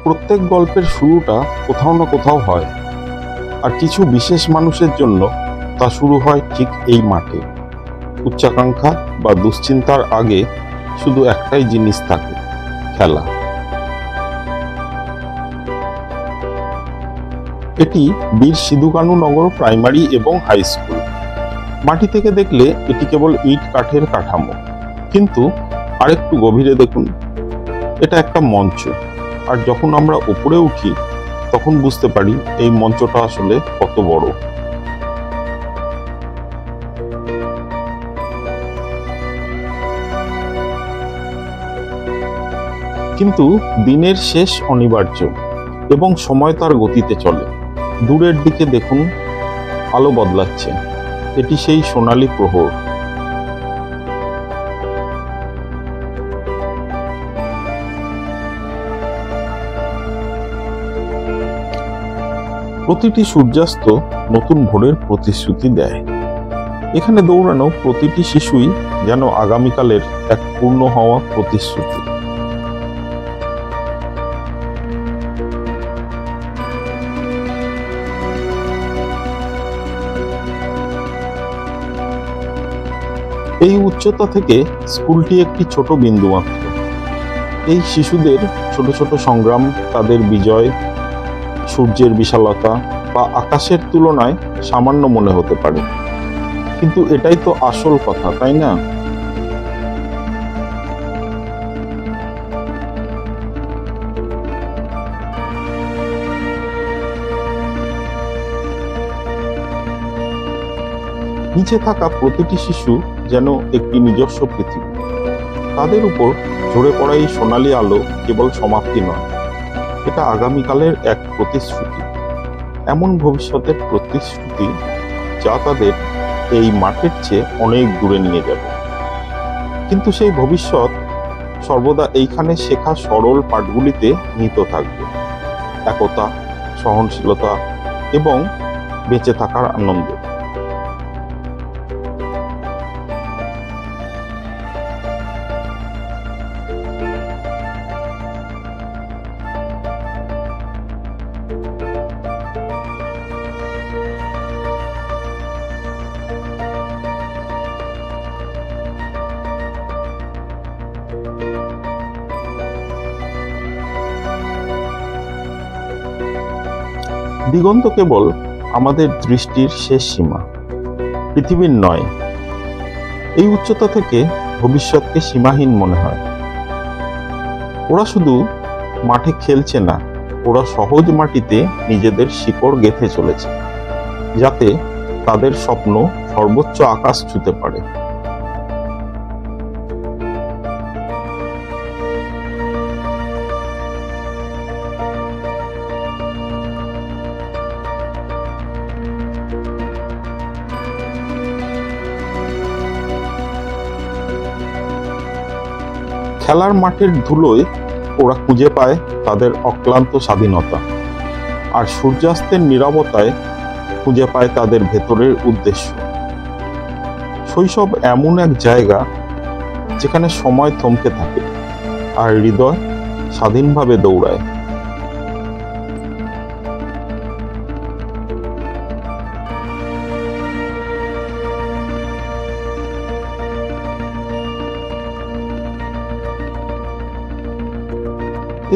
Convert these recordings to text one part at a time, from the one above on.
প্রত্যেক গল্পের শুরুটা কোথাও না কোথাও হয়, আর কিছু বিশেষ মানুষের জন্য তা শুরু হয় ঠিক এই মাঠে। উচ্চাকাঙ্ক্ষা বা দুশ্চিন্তার আগে শুধু একটাই জিনিস থাকে, খেলা। এটি বীর সিধু-কানু নগর প্রাইমারি এবং হাই স্কুল। মাটি থেকে দেখলে এটি কেবল ইট কাঠের কাঠামো, কিন্তু আরেকটু গভীরে দেখুন, এটা একটা মঞ্চ। আর যখন আমরা উপরে উঠি তখন বুঝতে পারি এই মঞ্চটা আসলে কত বড়। কিন্তু দিনের শেষ অনিবার্য এবং সময় তার গতিতে চলে। দূরের দিকে দেখুন, আলো বদলাচ্ছে। এটি সেই সোনালী প্রহর। প্রতিটি সূর্যাস্ত নতুন ভোরের প্রতিশ্রুতি দেয়। এখানে দৌড়ানো প্রতিটি শিশুই যেন আগামীকালের এক পূর্ণ হওয়া প্রতিশ্রুতি। এই উচ্চতা থেকে স্কুলটি একটি ছোট বিন্দু মাত্র। এই শিশুদের ছোট ছোট সংগ্রাম, তাদের বিজয়, সূর্যের বিশালতা বা আকাশের তুলনায় সামান্য মনে হতে পারে, কিন্তু এটাই তো আসল কথা, তাই না? নিচে থাকা প্রতিটি শিশু যেন একটি নিজস্ব পৃথিবী। তাদের উপর ঝরে পড়া এই সোনালী আলো কেবল সমাপ্তি নয়, এটা আগামীকালের এক প্রতিশ্রুতি, এমন ভবিষ্যতের প্রতিশ্রুতি যা তাদের এই মাঠের চেয়ে অনেক দূরে নিয়ে যাবে। কিন্তু সেই ভবিষ্যৎ সর্বদা এইখানে শেখা সরল পাঠগুলিতে নিহিত থাকবে। একতা, সহনশীলতা এবং বেঁচে থাকার আনন্দ। দিগন্ত কেবল আমাদের দৃষ্টির শেষ সীমা, পৃথিবীর নয়। এই উচ্চতা থেকে ভবিষ্যৎকে সীমাহীন মনে হয়। ওরা শুধু মাঠে খেলছে না, ওরা সহজ মাটিতে নিজেদের শিকড় গেঁথে চলেছে, যাতে তাদের স্বপ্ন সর্বোচ্চ আকাশ ছুঁতে পারে। খেলার মাঠের ধুলোয় ওরা খুঁজে পায় তাদের অক্লান্ত স্বাধীনতা, আর সূর্যাস্তের নীরবতায় খুঁজে পায় তাদের ভেতরের উদ্দেশ্য। শৈশব এমন এক জায়গা যেখানে সময় থমকে থাকে আর হৃদয় স্বাধীনভাবে দৌড়ায়।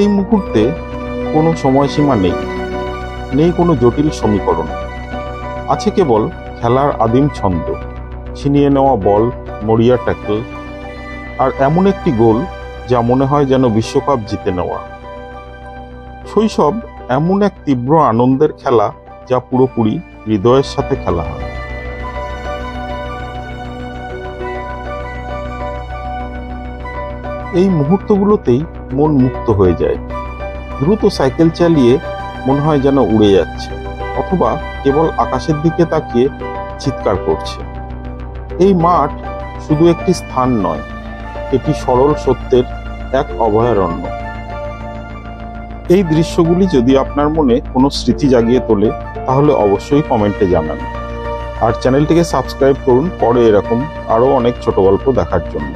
এই মুহূর্তে কোনো সময়সীমা নেই, নেই কোনো জটিল সমীকরণ। আছে কেবল খেলার আদিম ছন্দ, ছিনিয়ে নেওয়া বল, মরিয়া ট্যাকল, আর এমন একটি গোল যা মনে হয় যেন বিশ্বকাপ জিতে নেওয়া। শৈশব এমন এক তীব্র আনন্দের খেলা যা পুরোপুরি হৃদয়ের সাথে খেলা হয়। এই মুহূর্তগুলোতেই মন মুক্ত হয়ে যায়। দ্রুত সাইকেল চালিয়ে মনে হয় যেন উড়ে যাচ্ছে, অথবা কেবল আকাশের দিকে তাকিয়ে চিৎকার করছে। এই মাঠ শুধু একটি স্থান নয়, এটি সরল সত্যের এক অভয়ারণ্য। এই দৃশ্যগুলি যদি আপনার মনে কোনো স্মৃতি জাগিয়ে তোলে, তাহলে অবশ্যই কমেন্টে জানান। আর চ্যানেলটিকে সাবস্ক্রাইব করুন পরে এরকম আরও অনেক ছোট গল্প দেখার জন্য।